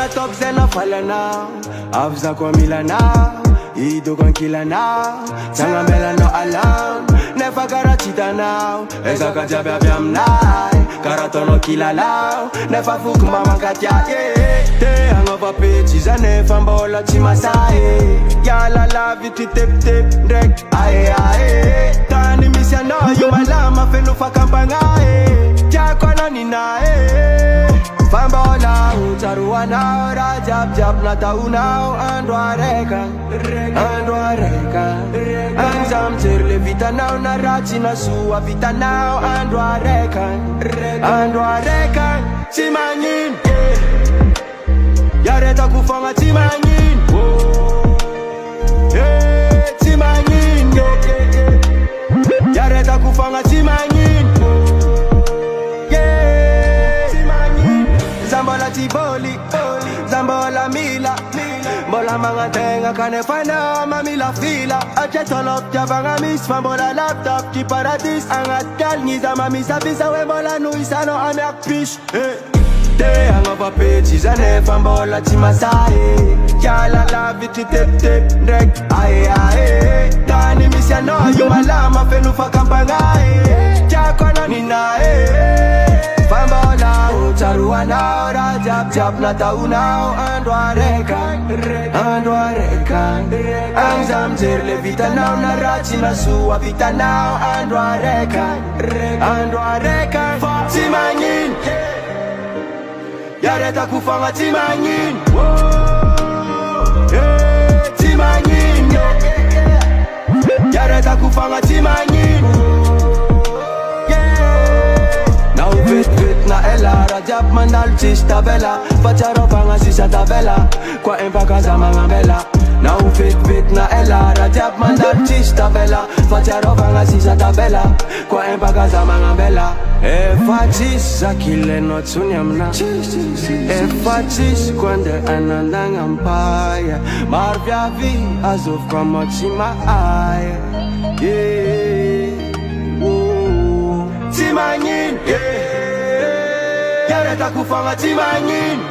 nataoko zay nafalanao avizako amilanao idoko ankilanao zagnamelanao alamo nefa karaha tsy hitanao ezaka jiaby avy aminay karaha ataonao kilalao nefa foko mba mankatia te agnaova-petsy iza nefa mbola tsy masahy iala lavitry tepitepy ndraiky ae tany misy anao io malama feno fakambagnahy tiako ananinahy fa mbola hotsaroanao raha jiabijiaby nataonao andro araika anza mijery le vitanao na raha tsy nasoa vitanao andro araika tsy magnino yaretako fogna tsy magnino tsy magnino yaretako fogna tsy magnino zambola tiboli zambola mila mbola magnantegna kanefa nao mamila fila atretolop tiavagna misy fa mbola laptop ty paradis agnaty kaligny iza mamisavisa hoe mbola noisanao amiako piso te agnaova-petsy iza nefa mbola tsy masahy kiala lavitry tepitepy ndraiky ae tany misy anao io malama feno fakambagnahy tiako ananinahy fa mbola hotsaroanao raha jiabijiaby nataonao andro araika anza mijery le vitanao na raha tsy nasoa vitanao andro araika tsy magnino yaretako fogna tsy magnino tsy magnino yaretako fogna tsy magnino vetivety na ela raha jiaby mandalo tsisy tavela fa tsarovagna sisa tavela koa empakaza magnambela na ho vetivety na ela raha jiaby mandalo tsisy tavela fa tsarovagna sisa tavela koa empakaza magnambela efa tsisy zakilenao tsony amina efa tsisy koa nde anandagna mpaya maro viavy azovoko amao tsy mahaya tsy magnino yaretako fogna tsy magnino